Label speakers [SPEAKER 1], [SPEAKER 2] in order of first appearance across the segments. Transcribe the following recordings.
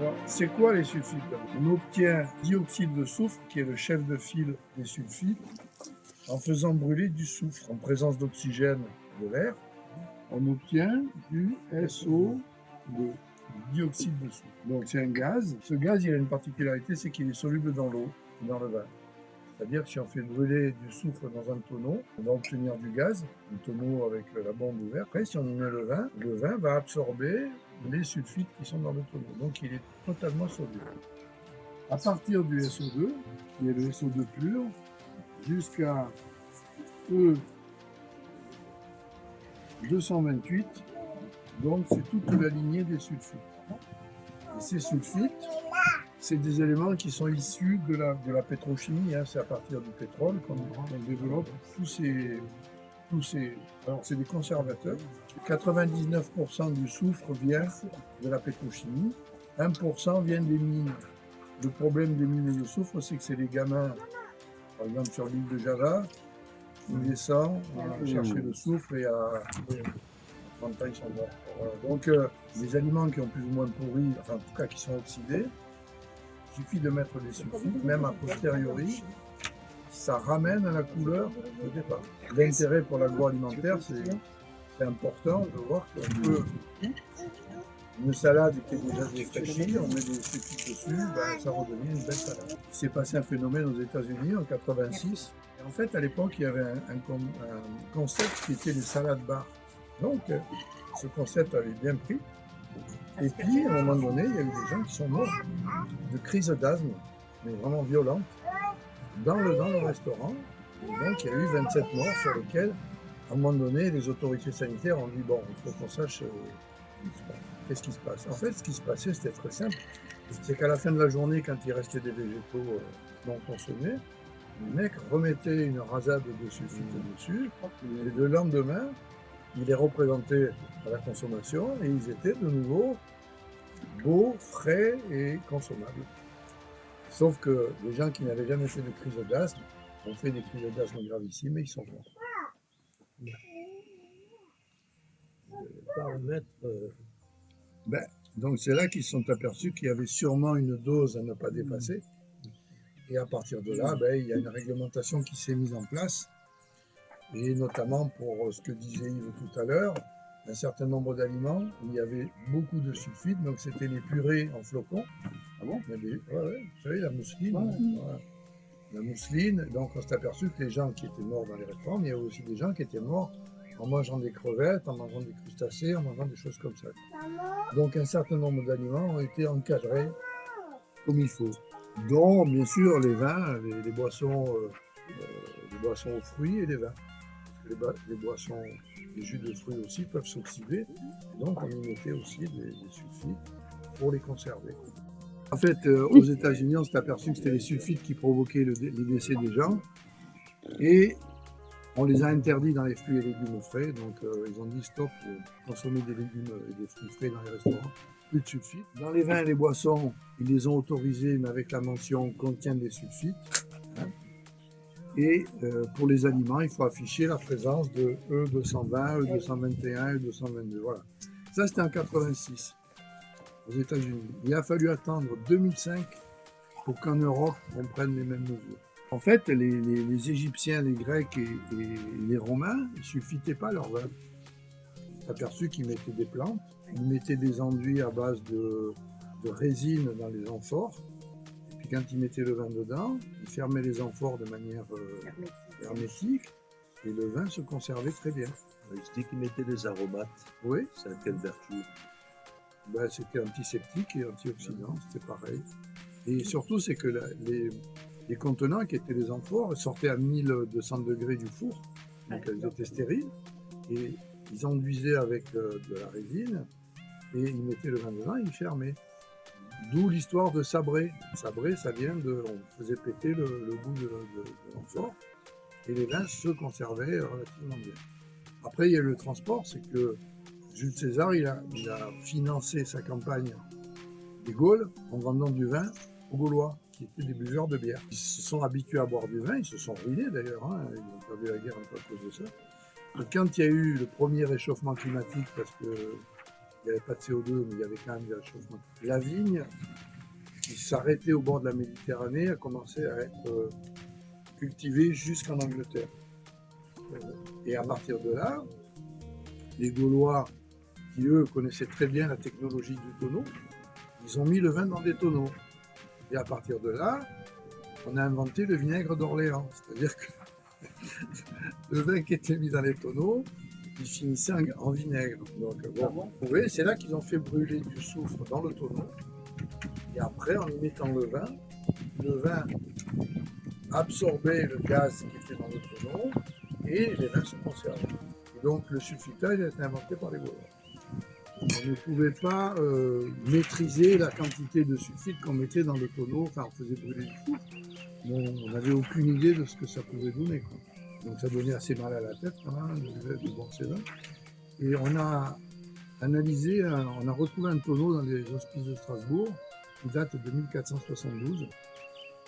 [SPEAKER 1] Alors, c'est quoi les sulfites? On obtient dioxyde de soufre, qui est le chef de file des sulfites, en faisant brûler du soufre en présence d'oxygène de l'air. On obtient du SO2, du dioxyde de soufre. Donc c'est un gaz. Ce gaz, il a une particularité, c'est qu'il est soluble dans l'eau et dans le vin. C'est-à-dire que si on fait brûler du soufre dans un tonneau, on va obtenir du gaz, un tonneau avec la bombe ouverte. Après, si on y met le vin va absorber les sulfites qui sont dans le tonneau. Donc il est totalement soluble. À partir du SO2, qui est le SO2 pur, jusqu'à E228, donc c'est toute la lignée des sulfites. Et ces sulfites, c'est des éléments qui sont issus de la pétrochimie, hein. C'est à partir du pétrole qu'on développe tous ces... Alors c'est des conservateurs. 99% du soufre vient de la pétrochimie, 1% vient des mines. Le problème des mines de soufre, c'est que c'est les gamins, par exemple sur l'île de Java, qui descendent chercher le soufre et à 30 ans ils sont morts. Voilà. Donc les aliments qui ont plus ou moins pourri, enfin en tout cas qui sont oxydés, il suffit de mettre des sulfites, même a posteriori, ça ramène à la couleur de départ. L'intérêt pour l'agroalimentaire, c'est important de voir qu'on peut, une salade qui est déjà défraîchie, on met des sulfites dessus, ben, ça redevient une belle salade. Il s'est passé un phénomène aux États-Unis en 86. Et en fait, à l'époque, il y avait un concept qui était les salades bars. Donc, ce concept avait bien pris. Et puis, à un moment donné, il y a eu des gens qui sont morts de crise d'asthme, mais vraiment violente, dans le restaurant. Et donc, il y a eu 27 morts sur lesquels, à un moment donné, les autorités sanitaires ont dit bon, il faut qu'on sache qu'est-ce qui se passe. En fait, ce qui se passait, c'était très simple. C'est qu'à la fin de la journée, quand il restait des végétaux non consommés, les mecs remettaient une rasade de sulfite dessus, et le lendemain, ils les représentaient à la consommation et ils étaient de nouveau beaux, frais et consommables. Sauf que les gens qui n'avaient jamais fait de crise d'asthme ont fait des crises d'asthme gravissimes et ils sont morts. Donc c'est là qu'ils se sont aperçus qu'il y avait sûrement une dose à ne pas dépasser. Et à partir de là, il y a une réglementation qui s'est mise en place. Et notamment pour ce que disait Yves tout à l'heure, un certain nombre d'aliments où il y avait beaucoup de sulfite, donc c'était les purées en flocons. Ah bon? Ouais, vous savez, la mousseline. Voilà. La mousseline, donc on s'est aperçu que les gens qui étaient morts dans les restaurants, mais il y avait aussi des gens qui étaient morts en mangeant des crevettes, en mangeant des crustacés, en mangeant des choses comme ça. Donc un certain nombre d'aliments ont été encadrés comme il faut. Dont, bien sûr, les vins, les boissons aux fruits et les vins. Les boissons, les jus de fruits aussi peuvent s'oxyder. Donc on y mettait aussi des sulfites pour les conserver. En fait, aux États-Unis, on s'est aperçu que c'était les sulfites qui provoquaient les décès des gens. Et on les a interdits dans les fruits et légumes frais. Donc ils ont dit stop, consommer des légumes et des fruits frais dans les restaurants. Plus de sulfites. Dans les vins et les boissons, ils les ont autorisés, mais avec la mention contient des sulfites. Hein. Et pour les aliments, il faut afficher la présence de E220, E221, E222. Voilà. Ça, c'était en 86 aux États-Unis. Il a fallu attendre 2005 pour qu'en Europe, on prenne les mêmes mesures. En fait, les Égyptiens, les Grecs et les Romains, ils ne sulfitaient pas leur vin. On s'est aperçu qu'ils mettaient des plantes, ils mettaient des enduits à base de résine dans les amphores. Et puis quand ils mettaient le vin dedans, ils fermaient les amphores de manière hermétique et le vin se conservait très bien.
[SPEAKER 2] Il dit qu'ils mettaient des aromates.
[SPEAKER 1] Oui.
[SPEAKER 2] Ça a quelle vertu?
[SPEAKER 1] C'était antiseptique et antioxydant, c'était pareil. Et surtout, c'est que les contenants qui étaient les amphores sortaient à 1200 degrés du four, donc elles étaient stériles, et ils enduisaient avec de la résine, et ils mettaient le vin dedans et ils fermaient. D'où l'histoire de sabrer. Sabrer, ça vient on faisait péter le goût de l'amphore, et les vins se conservaient relativement bien. Après, il y a le transport, c'est que Jules César, il a financé sa campagne des Gaules en vendant du vin aux Gaulois, qui étaient des buveurs de bière. Ils se sont habitués à boire du vin, ils se sont ruinés d'ailleurs, hein, ils ont perdu la guerre un peu à cause de ça. Et quand il y a eu le premier réchauffement climatique, parce que il n'y avait pas de CO2, mais il y avait quand même du réchauffement. La vigne, qui s'arrêtait au bord de la Méditerranée, a commencé à être cultivée jusqu'en Angleterre. Et à partir de là, les Gaulois, qui eux connaissaient très bien la technologie du tonneau, ils ont mis le vin dans des tonneaux. Et à partir de là, on a inventé le vinaigre d'Orléans. C'est-à-dire que le vin qui était mis dans les tonneaux, il finissait en vinaigre. Donc, bon, vous voyez, c'est là qu'ils ont fait brûler du soufre dans le tonneau. Et après, en y mettant le vin absorbait le gaz qui était dans le tonneau et les vins se conservaient. Et donc le sulfitage a été inventé par les Gaulois. On ne pouvait pas maîtriser la quantité de sulfite qu'on mettait dans le tonneau, enfin on faisait brûler du soufre. On n'avait aucune idée de ce que ça pouvait donner, quoi. Donc ça donnait assez mal à la tête quand même, de boire ces vins. Et on a analysé, on a retrouvé un tonneau dans les hospices de Strasbourg qui date de 1472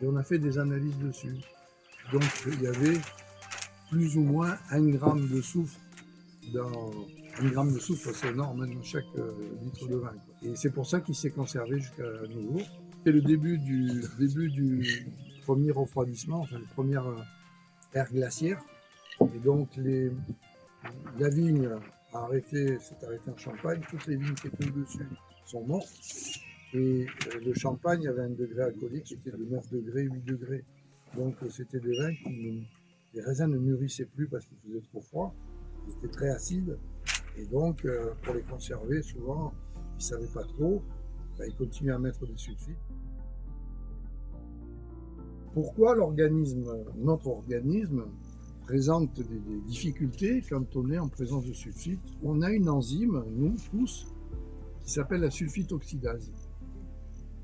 [SPEAKER 1] et on a fait des analyses dessus. Donc il y avait plus ou moins 1 gramme de soufre dans 1 gramme de soufre, c'est énorme dans chaque litre de vin, quoi. Et c'est pour ça qu'il s'est conservé jusqu'à nos jours. C'est le début du premier refroidissement, enfin la première ère glaciaire. Et donc la vigne s'est arrêtée en Champagne, toutes les vignes qui étaient au-dessus sont mortes. Et le champagne avait un degré alcoolique qui était de 9 degrés, 8 degrés. Donc c'était des vins les raisins ne mûrissaient plus parce qu'il faisait trop froid, ils étaient très acides. Et donc pour les conserver, souvent, ils ne savaient pas trop, ils continuaient à mettre des sulfites. Pourquoi notre organisme, présente des difficultés quand on est en présence de sulfite? On a une enzyme, nous tous, qui s'appelle la sulfite oxydase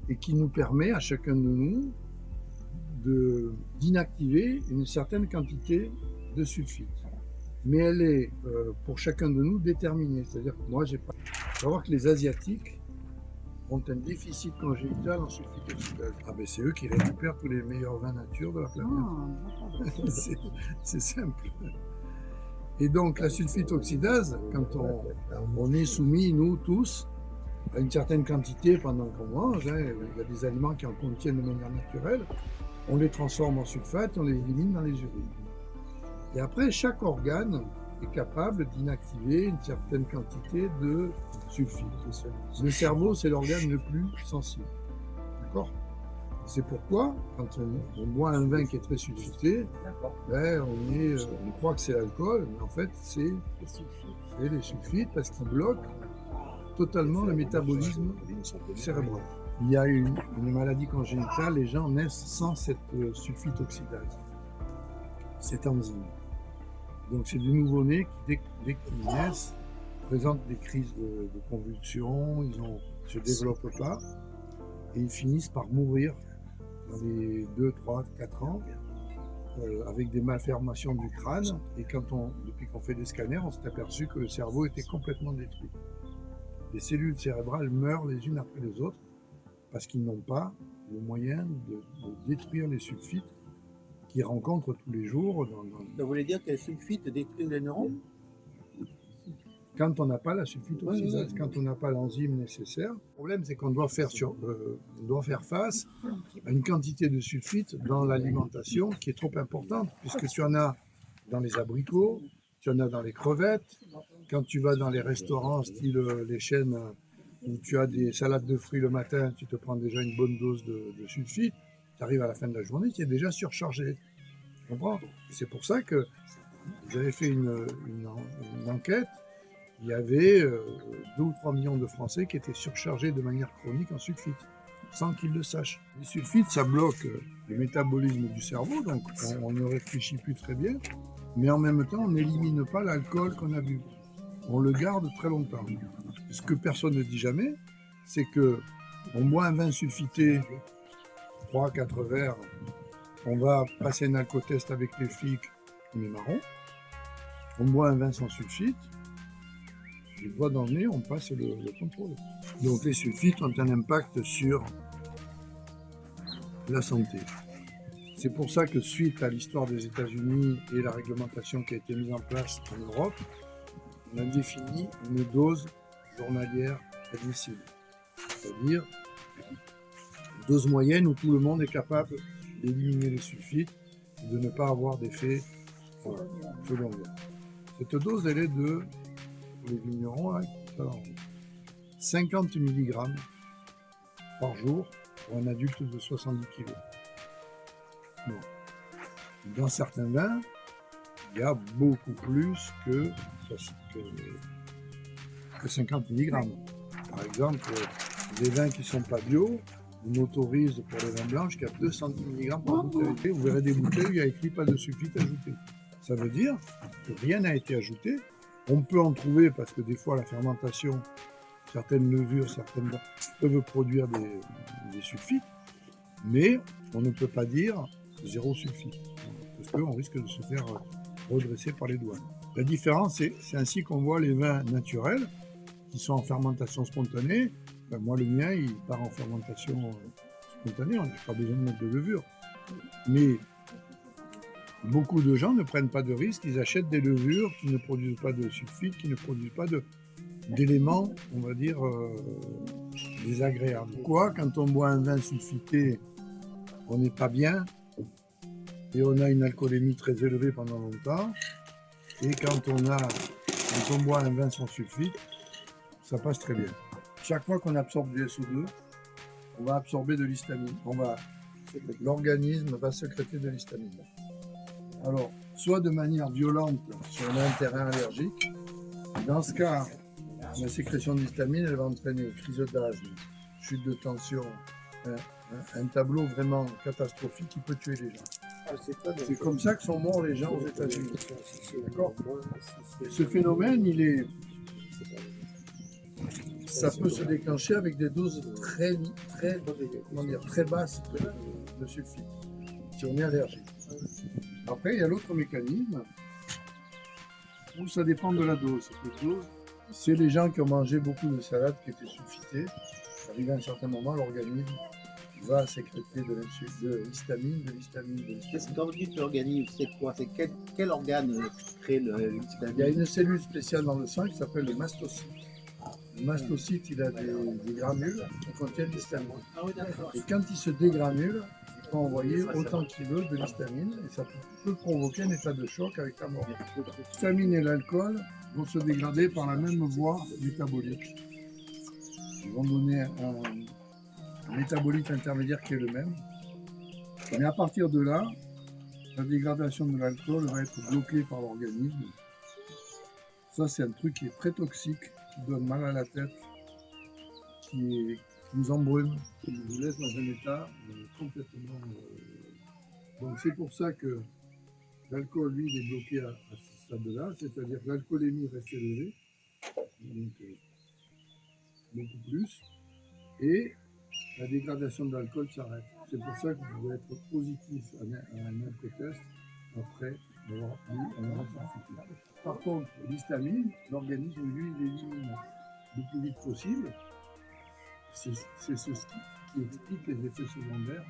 [SPEAKER 1] et qui nous permet à chacun de nous d'inactiver une certaine quantité de sulfite. Mais elle est pour chacun de nous déterminée. C'est-à-dire que moi, j'ai pas. Il faut savoir que les Asiatiques ont un déficit congénital en sulfite oxydase. Ah ben c'est eux qui récupèrent tous les meilleurs vins nature de la planète. C'est simple. Et donc la sulfite oxydase, quand on est soumis, nous tous, à une certaine quantité pendant qu'on mange, il y a des aliments qui en contiennent de manière naturelle, on les transforme en sulfate, on les élimine dans les urines. Et après, chaque organe est capable d'inactiver une certaine quantité de sulfite. Le cerveau, c'est l'organe le plus sensible. D'accord ? C'est pourquoi, quand on boit un vin qui est très sulfité, on croit que c'est l'alcool, mais en fait, c'est les sulfites parce qu'ils bloquent totalement le métabolisme cérébral. Il y a une maladie congénitale, les gens naissent sans cette sulfite oxydase, cette enzyme. Donc c'est des nouveau-nés qui, dès qu'ils naissent, présentent des crises de convulsions, ils ne se développent pas, et ils finissent par mourir dans les 2, 3, 4 ans, avec des malformations du crâne, et depuis qu'on fait des scanners, on s'est aperçu que le cerveau était complètement détruit. Les cellules cérébrales meurent les unes après les autres, parce qu'ils n'ont pas le moyen de détruire les sulfites qu'ils rencontrent tous les jours.
[SPEAKER 3] Ça voulait dire que les sulfites détruisent les neurones?
[SPEAKER 1] Quand on n'a pas la sulfite oxydase, quand on n'a pas l'enzyme nécessaire, le problème c'est qu'on doit faire face à une quantité de sulfite dans l'alimentation qui est trop importante, puisque tu en as dans les abricots, tu en as dans les crevettes, quand tu vas dans les restaurants style les chaînes où tu as des salades de fruits le matin, tu te prends déjà une bonne dose de sulfite, tu arrives à la fin de la journée, tu es déjà surchargé. Tu comprends? C'est pour ça que j'avais fait une enquête. Il y avait 2 ou 3 millions de Français qui étaient surchargés de manière chronique en sulfite, sans qu'ils le sachent. Les sulfites, ça bloque le métabolisme du cerveau, donc on ne réfléchit plus très bien, mais en même temps, on n'élimine pas l'alcool qu'on a bu. On le garde très longtemps. Ce que personne ne dit jamais, c'est que on boit un vin sulfité, 3-4 verres, on va passer un alcotest avec les flics, on est marron. On boit un vin sans sulfite, les doigts dans le nez, on passe le contrôle. Donc les sulfites ont un impact sur la santé. C'est pour ça que suite à l'histoire des États-Unis et la réglementation qui a été mise en place en Europe, on a défini une dose journalière admissible. C'est-à-dire une dose moyenne où tout le monde est capable d'éliminer les sulfites et de ne pas avoir d'effet secondaire. Cette dose, elle est de, pour les vignerons, là, 50 mg par jour pour un adulte de 70 kg. Bon. Dans certains vins, il y a beaucoup plus que 50 mg. Par exemple, les vins qui ne sont pas bio, on autorise pour les vins blancs jusqu'à 210 mg par bouteille. Vous verrez des bouteilles où il y a écrit pas de sulfite ajouté. Ça veut dire que rien n'a été ajouté. On peut en trouver parce que des fois la fermentation, certaines levures, certaines peuvent produire des sulfites, mais on ne peut pas dire zéro sulfite parce qu'on risque de se faire redresser par les douanes. La différence, c'est ainsi qu'on voit les vins naturels qui sont en fermentation spontanée. Ben moi, le mien, il part en fermentation spontanée, on n'a pas besoin de mettre de levure. Mais beaucoup de gens ne prennent pas de risques, ils achètent des levures qui ne produisent pas de sulfite, qui ne produisent pas d'éléments, on va dire, désagréables. Pourquoi, quand on boit un vin sulfité, on n'est pas bien et on a une alcoolémie très élevée pendant longtemps. Et quand on boit un vin sans sulfite, ça passe très bien. Chaque fois qu'on absorbe du SO2, on va absorber de l'histamine. L'organisme va sécréter de l'histamine. Alors, soit de manière violente si on a un terrain allergique. Dans ce cas, la sécrétion d'histamine, elle va entraîner crise d'asthme, chute de tension, un tableau vraiment catastrophique qui peut tuer les gens. C'est comme ça que sont morts les gens aux États-Unis. D'accord ? Et ce phénomène, ça peut se déclencher avec des doses très basses de sulfite, si on est allergique. Après, il y a l'autre mécanisme où ça dépend de la dose. Cette dose, c'est les gens qui ont mangé beaucoup de salades qui étaient sulfitées. Arrivé à un certain moment, l'organisme va sécréter de l'histamine.
[SPEAKER 3] Quand vous dites l'organisme, c'est quoi? C'est quel organe crée l'histamine?
[SPEAKER 1] Il y a une cellule spéciale dans le sang qui s'appelle le mastocyte. Le mastocyte, il a des granules qui contiennent l'histamine.
[SPEAKER 3] Ah oui, d'accord.
[SPEAKER 1] Et quand il se dégranule, il peut envoyer autant qu'il veut de l'histamine et ça peut provoquer un état de choc avec la mort. L'histamine et l'alcool vont se dégrader par la même voie métabolique. Ils vont donner un métabolite intermédiaire qui est le même. Mais à partir de là, la dégradation de l'alcool va être bloquée par l'organisme. Ça, c'est un truc qui est très toxique, qui donne mal à la tête, qui nous embrume, qui nous laisse dans un état complètement... Donc c'est pour ça que l'alcool, lui, il est bloqué à ce stade-là, c'est-à-dire que l'alcoolémie reste élevée, donc beaucoup plus, et la dégradation de l'alcool s'arrête. C'est pour ça que vous pouvez être positif à un alcotest après avoir eu un grand certificat. Par contre, l'histamine, l'organisme, lui, l'élimine le plus vite possible. C'est ce qui explique les effets secondaires.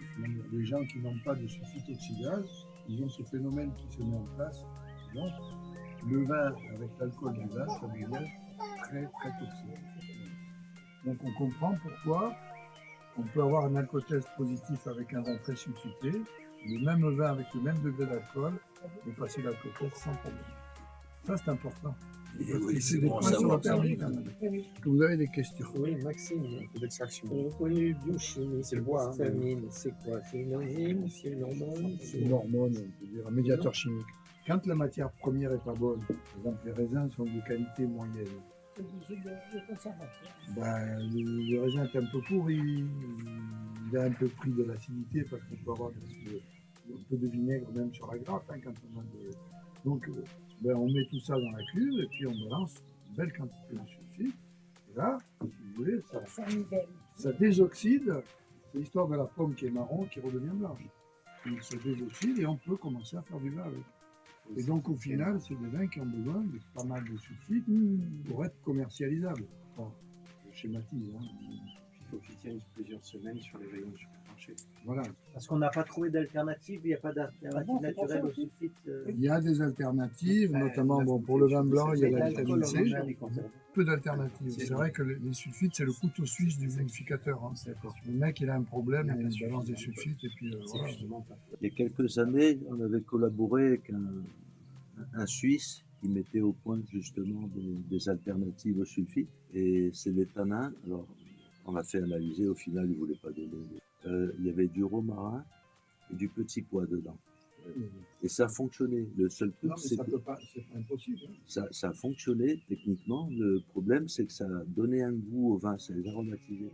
[SPEAKER 1] Les gens qui n'ont pas de sulfite oxydase, ils ont ce phénomène qui se met en place. Donc, le vin avec l'alcool du vin, ça devient très très toxique. Donc on comprend pourquoi on peut avoir un alcotest positif avec un vin très sulfité, le même vin avec le même degré d'alcool, et passer l'alcotest sans problème. Ça c'est important.
[SPEAKER 2] Oui,
[SPEAKER 1] C'est des points sur le permis quand même. Est-ce que vous avez des questions?
[SPEAKER 4] Oui, Maxime,
[SPEAKER 5] d'extraction.
[SPEAKER 4] on reconnaît biochimie, c'est quoi? L'histamine, c'est quoi? C'est une enzyme, c'est une hormone?
[SPEAKER 1] C'est une hormone, on peut dire, un médiateur chimique. Quand la matière première n'est pas bonne, par exemple les raisins sont de qualité moyenne, ben, le raisin est un peu pourri, il a un peu pris de l'acidité parce qu'on peut avoir un peu de vinaigre même sur la grappe quand on a de... Donc ben, on met tout ça dans la cuve et puis on balance une belle quantité de sulfite. Et là, si vous voulez, ça désoxyde. C'est l'histoire de la pomme qui est marron qui redevient blanche. Donc ça désoxyde et on peut commencer à faire du vin avec. Et donc au final, c'est des vins qui ont besoin de pas mal de sulfite pour être commercialisables. Enfin, je schématise. Hein.
[SPEAKER 5] Il faut qu'ils tiennent plusieurs semaines sur les rayons de supermarché.
[SPEAKER 1] marché. Voilà.
[SPEAKER 5] Parce qu'on n'a pas trouvé d'alternative, il n'y a pas d'alternative naturelle au sulfite.
[SPEAKER 1] Il y a des alternatives, notamment bon, pour le vin blanc, il y a la vitamine C. Peu d'alternatives. C'est vrai que les sulfites, c'est le couteau suisse du vinificateur. Hein. Le mec, il a un problème, il balance des sulfites et puis voilà.
[SPEAKER 2] Il y a quelques années, on avait collaboré avec un Suisse qui mettait au point justement des alternatives au sulfite. Et c'est des tanins. Alors, on a fait analyser, au final, il ne voulait pas donner. Il y avait du romarin et du petit pois dedans. Et ça fonctionnait. Le seul truc, c'est que
[SPEAKER 1] c'est impossible. Hein.
[SPEAKER 2] ça fonctionnait techniquement. Le problème, c'est que ça donnait un goût au vin, ça les aromatisait.